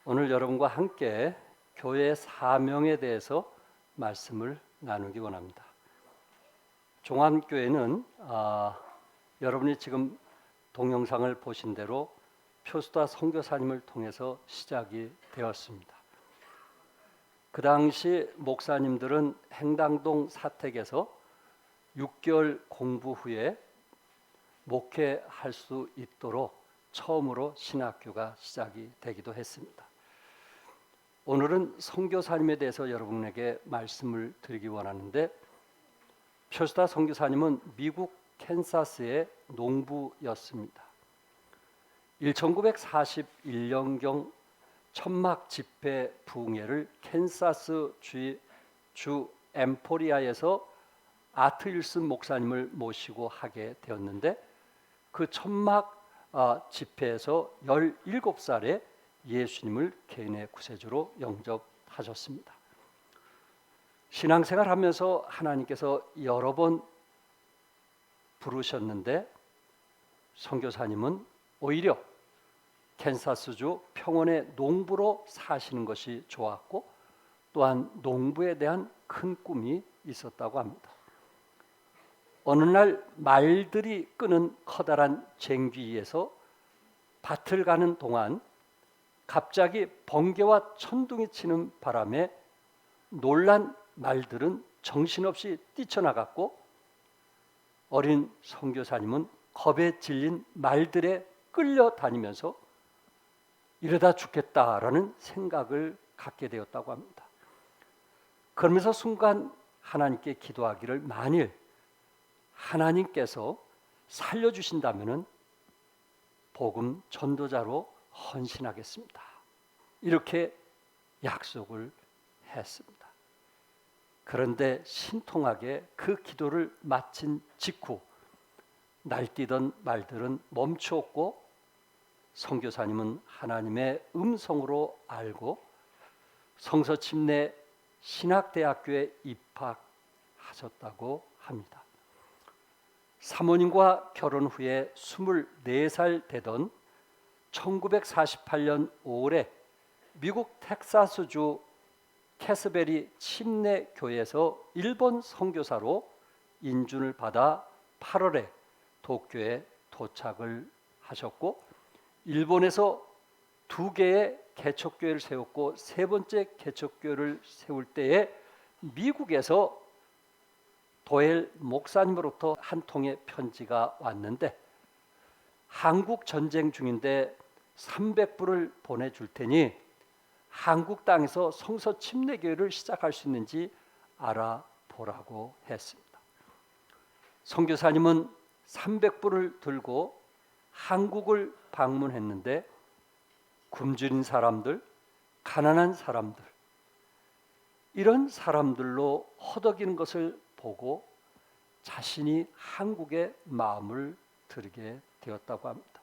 오늘 여러분과 함께 교회의 사명에 대해서 말씀을 나누기 원합니다. 종암교회는 여러분이 지금 동영상을 보신 대로 표수다 선교사님을 통해서 시작이 되었습니다. 그 당시 목사님들은 행당동 사택에서 6개월 공부 후에 목회할 수 있도록 처음으로 신학교가 시작이 되기도 했습니다. 오늘은 선교사님에 대해서 여러분에게 말씀을 드리기 원하는데, 표수다 선교사님은 미국 캔사스의 농부였습니다. 1941년경 천막 집회 부흥회를 캔사스 주 엠포리아에서 아트 윌슨 목사님을 모시고 하게 되었는데, 그 천막 집회에서 17살에 예수님을 개인의 구세주로 영접하셨습니다. 신앙생활하면서 하나님께서 여러 번 부르셨는데, 선교사님은 오히려 캔사스주 평원의 농부로 사시는 것이 좋았고, 또한 농부에 대한 큰 꿈이 있었다고 합니다. 어느 날 말들이 끄는 커다란 쟁귀에서 밭을 가는 동안 갑자기 번개와 천둥이 치는 바람에 놀란 말들은 정신없이 뛰쳐나갔고, 어린 선교사님은 겁에 질린 말들에 끌려다니면서 이러다 죽겠다라는 생각을 갖게 되었다고 합니다. 그러면서 순간 하나님께 기도하기를, 만일 하나님께서 살려주신다면 복음 전도자로 헌신하겠습니다, 이렇게 약속을 했습니다. 그런데 신통하게 그 기도를 마친 직후 날뛰던 말들은 멈추었고, 선교사님은 하나님의 음성으로 알고 성서침내 신학대학교에 입학하셨다고 합니다. 사모님과 결혼 후에 24살 되던 1948년 5월에 미국 텍사스주 캐스베리 침례 교회에서 일본 선교사로 인준을 받아 8월에 도쿄에 도착을 하셨고, 일본에서 2개의 개척교회를 세웠고, 3번째 개척교회를 세울 때에 미국에서 도엘 목사님으로부터 한 통의 편지가 왔는데, 한국 전쟁 중인데 300불을 보내줄 테니 한국 땅에서 성서 침례교회를 시작할 수 있는지 알아보라고 했습니다. 선교사님은 300불을 들고 한국을 방문했는데, 굶주린 사람들, 가난한 사람들, 이런 사람들로 허덕이는 것을 보고 자신이 한국의 마음을 들게 되었다고 합니다.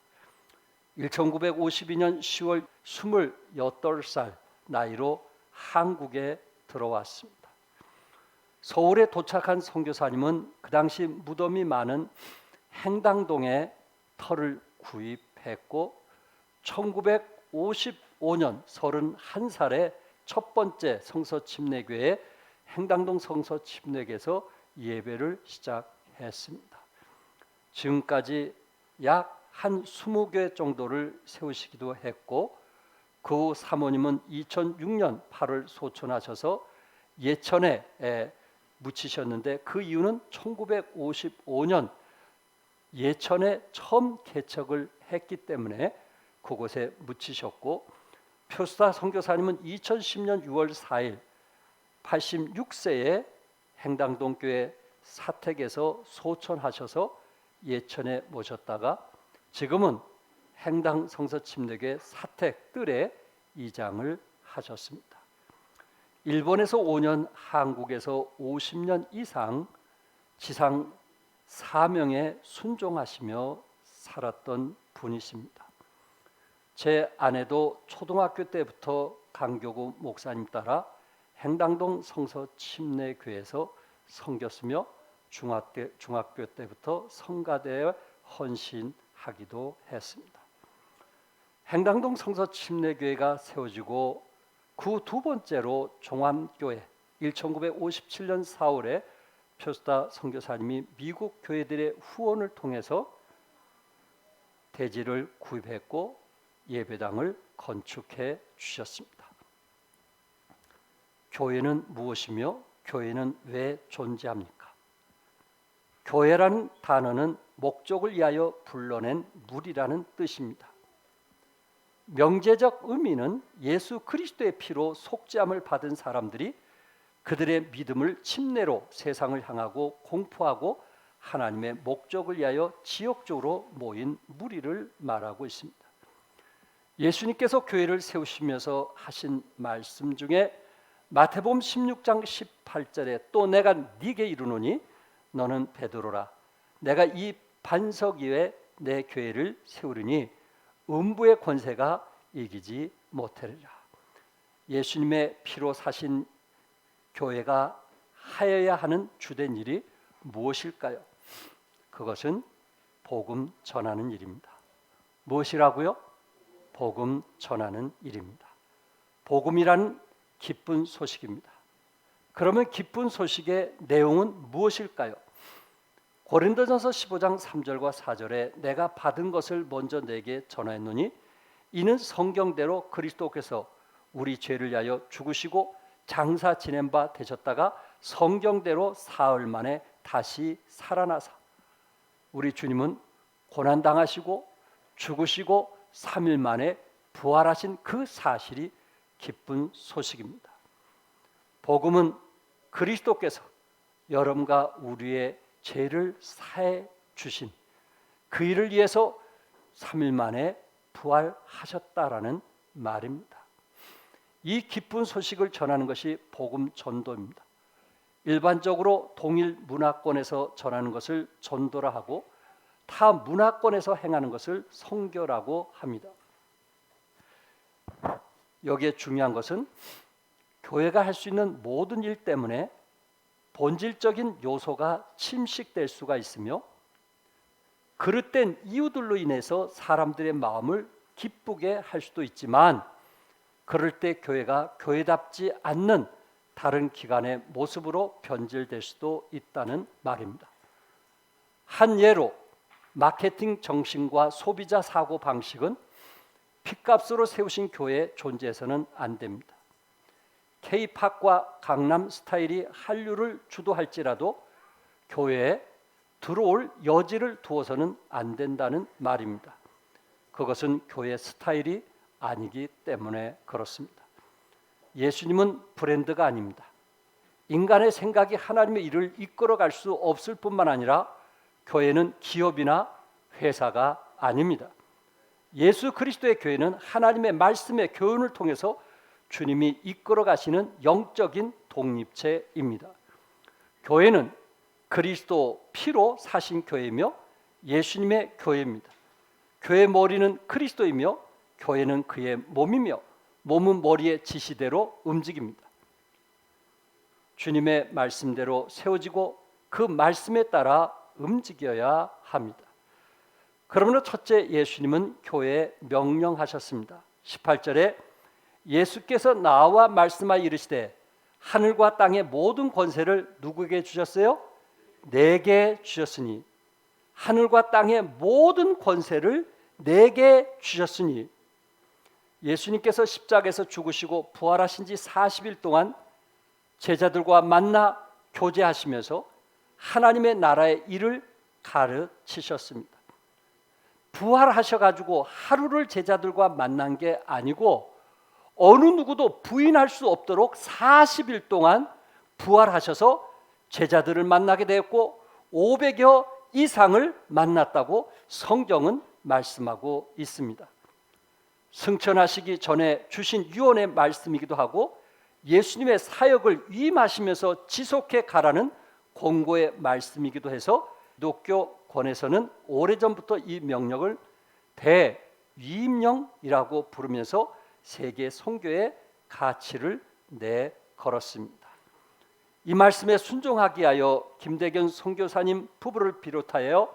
1952년 10월 28살 나이로 한국에 들어왔습니다. 서울에 도착한 선교사님은 그 당시 무덤이 많은 행당동에 터를 구입했고, 1955년 31살에 첫 번째 성서침례교회 행당동 성서침례교회에서 예배를 시작했습니다. 지금까지 약 한 20교회 정도를 세우시기도 했고, 그 후 사모님은 2006년 8월 소천하셔서 예천에 묻히셨는데, 그 이유는 1955년 예천에 처음 개척을 했기 때문에 그곳에 묻히셨고, 표수다 선교사님은 2010년 6월 4일 86세에 행당동 교회 사택에서 소천하셔서 예천에 모셨다가 지금은 행당 성서침례교회 사택 뜰에 이장을 하셨습니다. 일본에서 5년, 한국에서 50년 이상 지상 사명에 순종하시며 살았던 분이십니다. 제 아내도 초등학교 때부터 강교구 목사님 따라 행당동 성서침례교회에서 섬겼으며 중학교 때부터 성가대에 헌신하기도 했습니다. 행당동 성서 침례교회가 세워지고 그 두 번째로 종암교회 1957년 4월에 표스타 선교사님이 미국 교회들의 후원을 통해서 대지를 구입했고 예배당을 건축해 주셨습니다. 교회는 무엇이며 교회는 왜 존재합니까? 교회라는 단어는 목적을 위하여 불러낸 무리라는 뜻입니다. 명제적 의미는 예수 그리스도의 피로 속죄함을 받은 사람들이 그들의 믿음을 침례로 세상을 향하고 공포하고 하나님의 목적을 위하여 지역적으로 모인 무리를 말하고 있습니다. 예수님께서 교회를 세우시면서 하신 말씀 중에 마태복음 16장 18절에 또 내가 네게 이르노니 너는 베드로라 내가 이 반석 위에 내 교회를 세우리니 음부의 권세가 이기지 못하리라. 예수님의 피로 사신 교회가 하여야 하는 주된 일이 무엇일까요? 그것은 복음 전하는 일입니다. 무엇이라고요? 복음 전하는 일입니다. 복음이란 기쁜 소식입니다. 그러면 기쁜 소식의 내용은 무엇일까요? 고린도전서 15장 3절과 4절에 내가 받은 것을 먼저 내게 전하였노니 이는 성경대로 그리스도께서 우리 죄를 위하여 죽으시고 장사 지낸 바 되셨다가 성경대로 사흘 만에 다시 살아나사 우리 주님은 고난당하시고 죽으시고 3일 만에 부활하신 그 사실이 기쁜 소식입니다. 복음은 그리스도께서 여러분과 우리의 죄를 사해 주신 그 일을 위해서 3일 만에 부활하셨다라는 말입니다. 이 기쁜 소식을 전하는 것이 복음 전도입니다. 일반적으로 동일 문화권에서 전하는 것을 전도라 하고 타 문화권에서 행하는 것을 선교라고 합니다. 여기에 중요한 것은 교회가 할 수 있는 모든 일 때문에 본질적인 요소가 침식될 수가 있으며 그릇된 이유들로 인해서 사람들의 마음을 기쁘게 할 수도 있지만 그럴 때 교회가 교회답지 않는 다른 기관의 모습으로 변질될 수도 있다는 말입니다. 한 예로 마케팅 정신과 소비자 사고 방식은 핏값으로 세우신 교회에 존재해서는 안 됩니다. K-팝과 강남 스타일이 한류를 주도할지라도 교회에 들어올 여지를 두어서는 안 된다는 말입니다. 그것은 교회 스타일이 아니기 때문에 그렇습니다. 예수님은 브랜드가 아닙니다. 인간의 생각이 하나님의 일을 이끌어갈 수 없을 뿐만 아니라 교회는 기업이나 회사가 아닙니다. 예수 그리스도의 교회는 하나님의 말씀의 교훈을 통해서 주님이 이끌어 가시는 영적인 독립체입니다. 교회는 그리스도 피로 사신 교회이며 예수님의 교회입니다. 교회 머리는 그리스도이며 교회는 그의 몸이며 몸은 머리의 지시대로 움직입니다. 주님의 말씀대로 세워지고 그 말씀에 따라 움직여야 합니다. 그러므로 첫째 예수님은 교회에 명령하셨습니다. 18절에 예수께서 나와 말씀하여 이르시되 하늘과 땅의 모든 권세를 누구에게 주셨어요? 내게 주셨으니 하늘과 땅의 모든 권세를 내게 주셨으니 예수님께서 십자가에서 죽으시고 부활하신 지 40일 동안 제자들과 만나 교제하시면서 하나님의 나라의 일을 가르치셨습니다. 부활하셔가지고 하루를 제자들과 만난 게 아니고 어느 누구도 부인할 수 없도록 40일 동안 부활하셔서 제자들을 만나게 되었고 500여 이상을 만났다고 성경은 말씀하고 있습니다. 승천하시기 전에 주신 유언의 말씀이기도 하고 예수님의 사역을 위임하시면서 지속해 가라는 공고의 말씀이기도 해서 기독교권에서는 오래전부터 이 명령을 대위임령이라고 부르면서 세계 선교의 가치를 내걸었습니다. 이 말씀에 순종하기 위하여 김대견 선교사님 부부를 비롯하여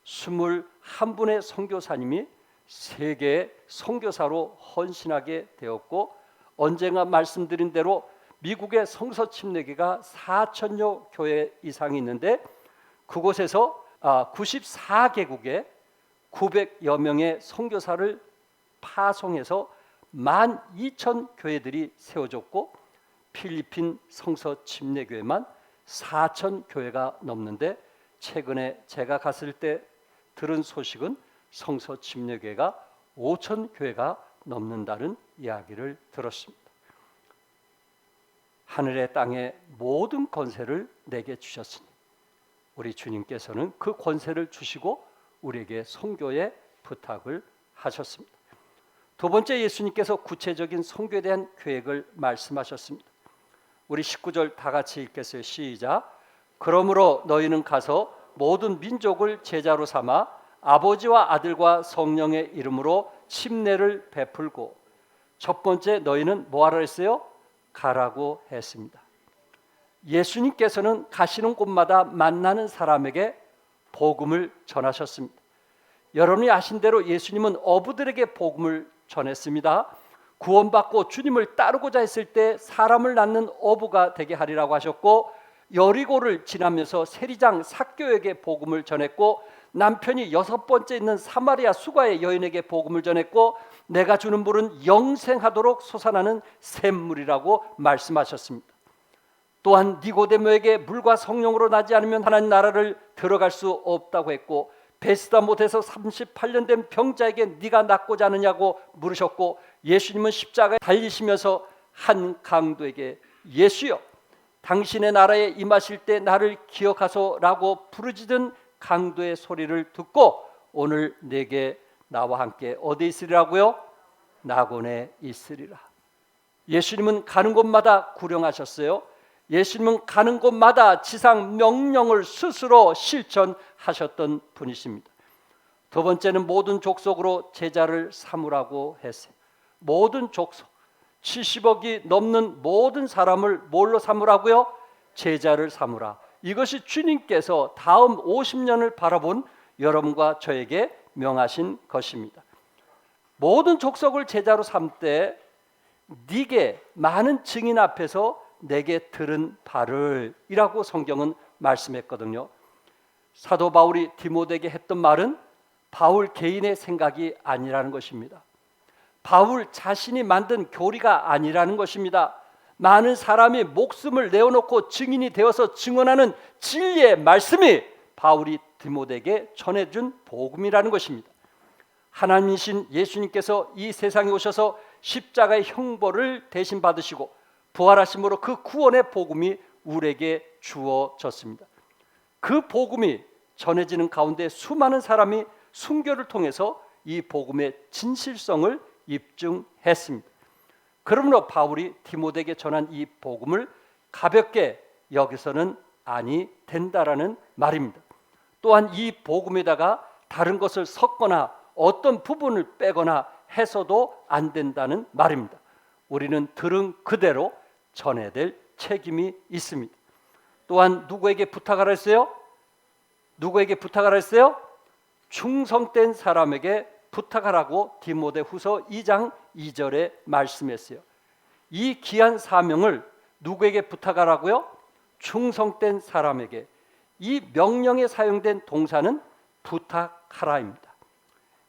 21분의 선교사님이 세계 선교사로 헌신하게 되었고, 언젠가 말씀드린 대로 미국의 성서 침례교가 4천여 교회 이상이 있는데 그곳에서 94개국에 900여 명의 선교사를 파송해서 12,000교회들이 세워졌고, 필리핀 성서 침례교회만 4,000교회가 넘는데, 최근에 제가 갔을 때 들은 소식은 성서 침례교회가 5,000교회가 넘는다는 이야기를 들었습니다. 하늘의 땅의 모든 권세를 내게 주셨으니 우리 주님께서는 그 권세를 주시고 우리에게 선교의 부탁을 하셨습니다. 두 번째, 예수님께서 구체적인 선교에 대한 계획을 말씀하셨습니다. 우리 19절 다 같이 읽겠어요. 시작. 그러므로 너희는 가서 모든 민족을 제자로 삼아 아버지와 아들과 성령의 이름으로 침례를 베풀고, 첫 번째 너희는 뭐하라 했어요? 가라고 했습니다. 예수님께서는 가시는 곳마다 만나는 사람에게 복음을 전하셨습니다. 여러분이 아신 대로 예수님은 어부들에게 복음을 전했습니다. 구원받고 주님을 따르고자 했을 때 사람을 낳는 어부가 되게 하리라고 하셨고, 여리고를 지나면서 세리장 삭개오에게 복음을 전했고, 남편이 6번째 있는 사마리아 수가의 여인에게 복음을 전했고, 내가 주는 물은 영생하도록 솟아나는 샘물이라고 말씀하셨습니다. 또한 니고데모에게 물과 성령으로 나지 않으면 하나님 나라를 들어갈 수 없다고 했고, 베스다 못해서 38년 된 병자에게 네가 낫고자 하느냐고 물으셨고, 예수님은 십자가에 달리시면서 한 강도에게 예수여 당신의 나라에 임하실 때 나를 기억하소라고 부르짖은 강도의 소리를 듣고, 오늘 내게 나와 함께 어디 있으리라고요? 낙원에 있으리라. 예수님은 가는 곳마다 구령하셨어요. 예수님은 가는 곳마다 지상 명령을 스스로 실천하셨던 분이십니다. 두 번째는 모든 족속으로 제자를 삼으라고 했어요. 모든 족속, 70억이 넘는 모든 사람을 뭘로 삼으라고요? 제자를 삼으라. 이것이 주님께서 다음 50년을 바라본 여러분과 저에게 명하신 것입니다. 모든 족속을 제자로 삼되 네게 많은 증인 앞에서 내게 들은 바를 이라고 성경은 말씀했거든요. 사도 바울이 디모데에게 했던 말은 바울 개인의 생각이 아니라는 것입니다. 바울 자신이 만든 교리가 아니라는 것입니다. 많은 사람이 목숨을 내어놓고 증인이 되어서 증언하는 진리의 말씀이 바울이 디모데에게 전해준 복음이라는 것입니다. 하나님이신 예수님께서 이 세상에 오셔서 십자가의 형벌을 대신 받으시고 부활하심으로 그 구원의 복음이 우리에게 주어졌습니다. 그 복음이 전해지는 가운데 수많은 사람이 순교를 통해서 이 복음의 진실성을 입증했습니다. 그러므로 바울이 디모데에게 전한 이 복음을 가볍게 여기서는 아니 된다라는 말입니다. 또한 이 복음에다가 다른 것을 섞거나 어떤 부분을 빼거나 해서도 안 된다는 말입니다. 우리는 들은 그대로 전해야 될 책임이 있습니다. 또한 누구에게 부탁하라 했어요? 누구에게 부탁하라 했어요? 충성된 사람에게 부탁하라고 디모데후서 2장 2절에 말씀했어요. 이 귀한 사명을 누구에게 부탁하라고요? 충성된 사람에게. 이 명령에 사용된 동사는 부탁하라입니다.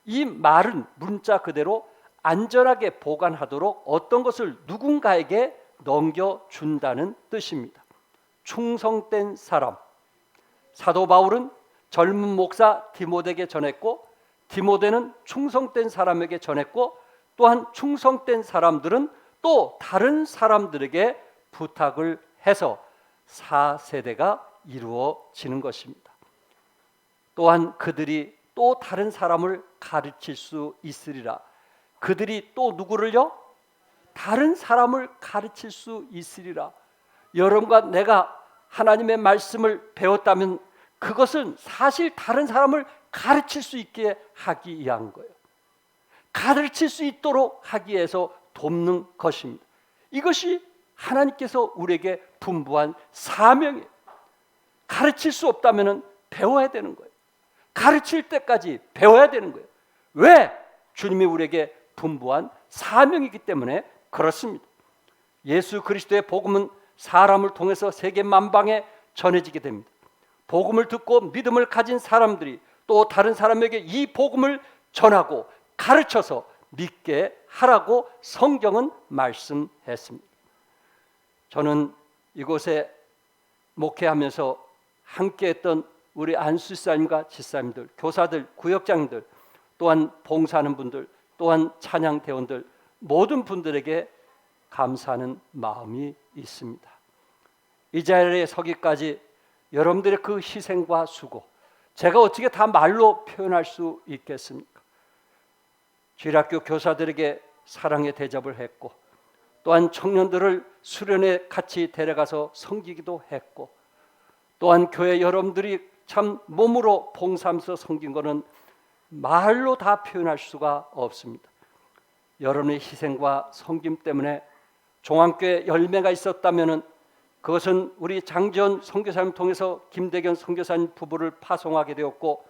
이 말은 문자 그대로 안전하게 보관하도록 어떤 것을 누군가에게 넘겨준다는 뜻입니다. 충성된 사람. 사도 바울은 젊은 목사 디모데에게 전했고, 디모데는 충성된 사람에게 전했고, 또한 충성된 사람들은 또 다른 사람들에게 부탁을 해서 4세대가 이루어지는 것입니다. 또한 그들이 또 다른 사람을 가르칠 수 있으리라. 그들이 또 누구를요? 다른 사람을 가르칠 수 있으리라. 여러분과 내가 하나님의 말씀을 배웠다면 그것은 사실 다른 사람을 가르칠 수 있게 하기 위한 거예요. 가르칠 수 있도록 하기 위해서 돕는 것입니다. 이것이 하나님께서 우리에게 분부한 사명이에요. 가르칠 수 없다면 배워야 되는 거예요. 가르칠 때까지 배워야 되는 거예요. 왜? 주님이 우리에게 분부한 사명이기 때문에 그렇습니다. 예수 그리스도의 복음은 사람을 통해서 세계 만방에 전해지게 됩니다. 복음을 듣고 믿음을 가진 사람들이 또 다른 사람에게 이 복음을 전하고 가르쳐서 믿게 하라고 성경은 말씀했습니다. 저는 이곳에 목회하면서 함께했던 우리 안수사님과 지사님들, 교사들, 구역장님들, 또한 봉사하는 분들, 또한 찬양대원들 모든 분들에게 감사하는 마음이 있습니다. 이 자리에 서기까지 여러분들의 그 희생과 수고, 제가 어떻게 다 말로 표현할 수 있겠습니까? 주일학교 교사들에게 사랑의 대접을 했고, 또한 청년들을 수련회 같이 데려가서 섬기기도 했고, 또한 교회 여러분들이 참 몸으로 봉사하면서 섬긴 것은 말로 다 표현할 수가 없습니다. 여러분의 희생과 섬김 때문에 종안교회 열매가 있었다면 그것은 우리 장지원 선교사님 통해서 김대견 선교사님 부부를 파송하게 되었고,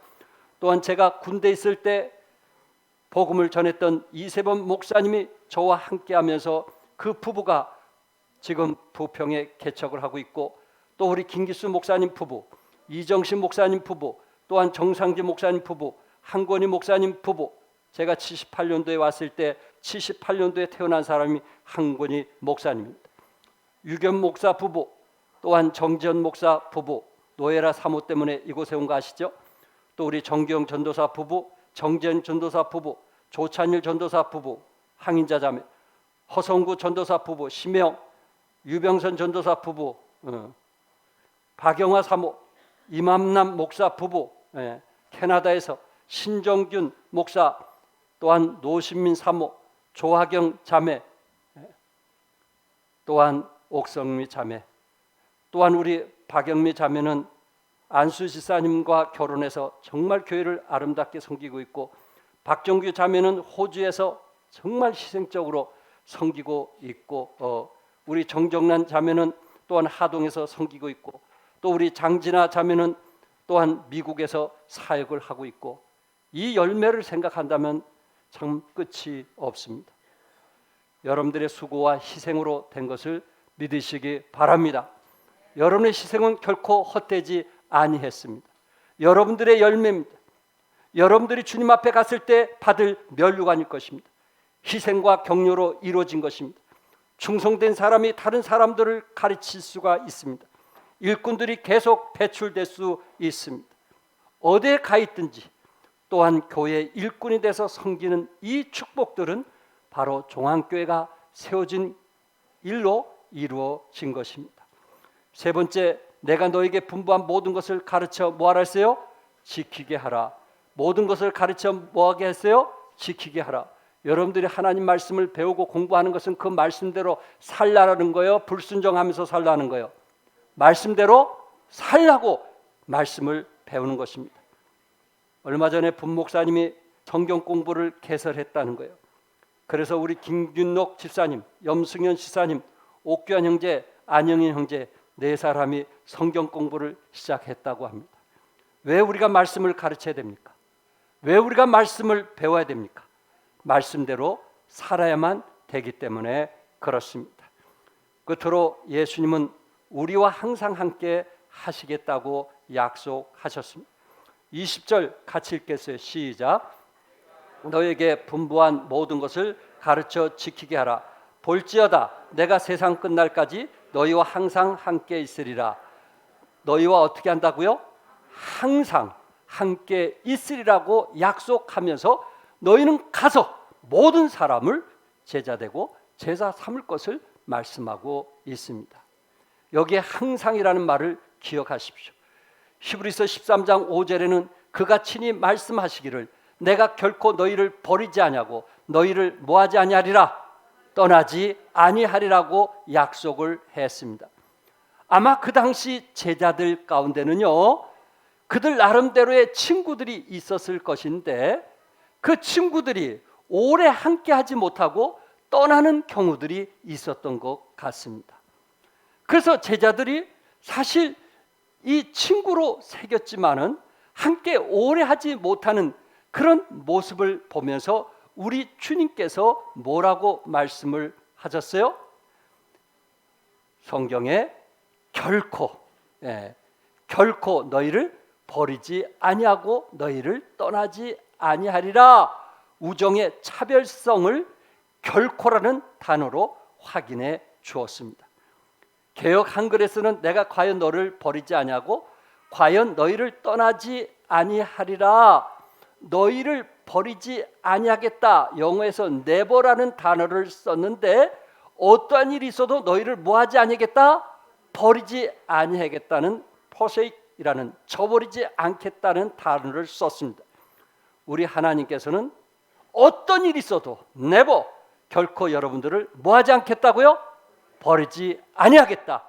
또한 제가 군대에 있을 때 복음을 전했던 이세범 목사님이 저와 함께하면서 그 부부가 지금 부평에 개척을 하고 있고, 또 우리 김기수 목사님 부부, 이정신 목사님 부부, 또한 정상지 목사님 부부, 한권희 목사님 부부, 제가 78년도에 왔을 때 78년도에 태어난 사람이 한권희 목사님입니다. 유겸 목사 부부, 또한 정지현 목사 부부, 노예라 사모 때문에 이곳에 온 거 아시죠? 또 우리 정기영 전도사 부부, 정지현 전도사 부부, 조찬일 전도사 부부, 항인자 자매, 허성구 전도사 부부, 심영, 유병선 전도사 부부, 박영화 사모, 이맘남 목사 부부, 캐나다에서 신정균 목사, 또한 노신민 사모, 조하경 자매, 또한 옥성미 자매, 또한 우리 박영미 자매는 안수 지사님과 결혼해서 정말 교회를 아름답게 섬기고 있고, 박정규 자매는 호주에서 정말 희생적으로 섬기고 있고, 우리 정정란 자매는 또한 하동에서 섬기고 있고, 또 우리 장진아 자매는 또한 미국에서 사역을 하고 있고, 이 열매를 생각한다면 참 끝이 없습니다. 여러분들의 수고와 희생으로 된 것을 믿으시기 바랍니다. 여러분의 희생은 결코 헛되지 아니했습니다. 여러분들의 열매입니다. 여러분들이 주님 앞에 갔을 때 받을 면류관일 것입니다. 희생과 격려로 이루어진 것입니다. 충성된 사람이 다른 사람들을 가르칠 수가 있습니다. 일꾼들이 계속 배출될 수 있습니다. 어디에 가 있든지 또한 교회의 일꾼이 돼서 섬기는 이 축복들은 바로 종안교회가 세워진 일로 이루어진 것입니다. 세 번째, 내가 너에게 분부한 모든 것을 가르쳐 뭐하라 했어요? 지키게 하라. 모든 것을 가르쳐 뭐하게 했어요? 지키게 하라. 여러분들이 하나님 말씀을 배우고 공부하는 것은 그 말씀대로 살라는 거예요? 불순종하면서 살라는 거예요? 말씀대로 살라고 말씀을 배우는 것입니다. 얼마 전에 분목사님이 성경 공부를 개설했다는 거예요. 그래서 우리 김균록 집사님, 염승현 시사님, 옥규환 형제, 안영인 형제 네 사람이 성경 공부를 시작했다고 합니다. 왜 우리가 말씀을 가르쳐야 됩니까? 왜 우리가 말씀을 배워야 됩니까? 말씀대로 살아야만 되기 때문에 그렇습니다. 끝으로 예수님은 우리와 항상 함께 하시겠다고 약속하셨습니다. 20절 같이 읽겠어요. 시작. 너에게 분부한 모든 것을 가르쳐 지키게 하라. 볼지어다 내가 세상 끝날까지 너희와 항상 함께 있으리라. 너희와 어떻게 한다고요? 항상 함께 있으리라고 약속하면서 너희는 가서 모든 사람을 제자되고 제자 삼을 것을 말씀하고 있습니다. 여기에 항상이라는 말을 기억하십시오. 히브리서 13장 5절에는 그가 친히 말씀하시기를 내가 결코 너희를 버리지 아니하고 너희를 뭐하지 아니하리라, 떠나지 아니하리라고 약속을 했습니다. 아마 그 당시 제자들 가운데는요, 그들 나름대로의 친구들이 있었을 것인데 그 친구들이 오래 함께하지 못하고 떠나는 경우들이 있었던 것 같습니다. 그래서 제자들이 사실 이 친구로 새겼지만은 함께 오래 하지 못하는 그런 모습을 보면서 우리 주님께서 뭐라고 말씀을 하셨어요? 성경에 결코 너희를 버리지 아니하고 너희를 떠나지 아니하리라, 우정의 차별성을 결코라는 단어로 확인해 주었습니다. 개역 한글에서는 내가 과연 너를 버리지 아니하고 과연 너희를 떠나지 아니하리라, 너희를 버리지 아니하겠다, 영어에서 never라는 단어를 썼는데 어떠한 일이 있어도 너희를 뭐하지 아니하겠다? 버리지 아니하겠다는 forsake이라는 저버리지 않겠다는 단어를 썼습니다. 우리 하나님께서는 어떤 일이 있어도 never, 결코 여러분들을 뭐하지 않겠다고요? 버리지 아니하겠다.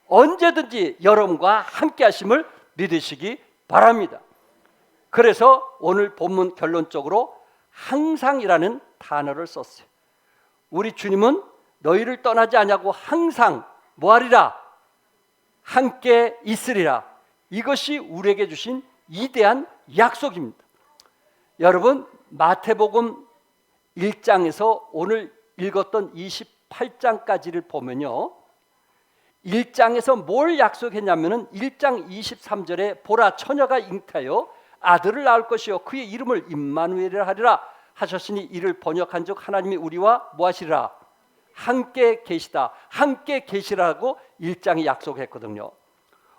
언제든지 여러분과 함께 하심을 믿으시기 바랍니다. 그래서 오늘 본문 결론적으로 항상이라는 단어를 썼어요. 우리 주님은 너희를 떠나지 아니하고 항상 뭐하리라? 함께 있으리라. 이것이 우리에게 주신 위대한 약속입니다. 여러분, 마태복음 1장에서 오늘 읽었던 28장까지를 보면요, 1장에서 뭘 약속했냐면은 1장 23절에 보라 처녀가 잉태하여 아들을 낳을 것이요 그의 이름을 임마누엘이라 하리라 하셨으니 이를 번역한즉 하나님이 우리와 뭐하시리라? 함께 계시다. 함께 계시라고 1장이 약속했거든요.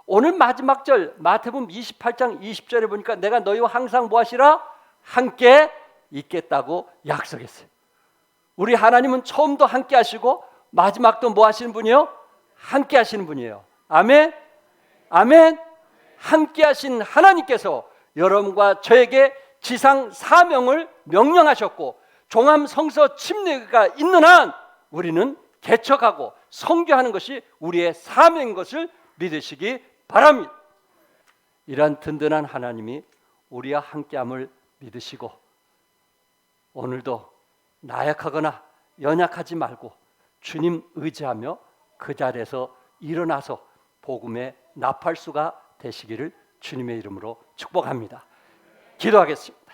오늘 마지막 절 마태복음 28장 20절에 보니까 내가 너희와 항상 뭐하시라? 함께 있겠다고 약속했어요. 우리 하나님은 처음도 함께 하시고 마지막도 뭐 하시는 분이요? 함께 하시는 분이에요. 아멘. 아멘. 함께 하신 하나님께서 여러분과 저에게 지상 사명을 명령하셨고 종암 성서 침례가 있는 한 우리는 개척하고 선교하는 것이 우리의 사명인 것을 믿으시기 바랍니다. 이러한 든든한 하나님이 우리와 함께함을 믿으시고 오늘도 나약하거나 연약하지 말고 주님 의지하며 그 자리에서 일어나서 복음의 나팔수가 되시기를 주님의 이름으로 축복합니다. 기도하겠습니다.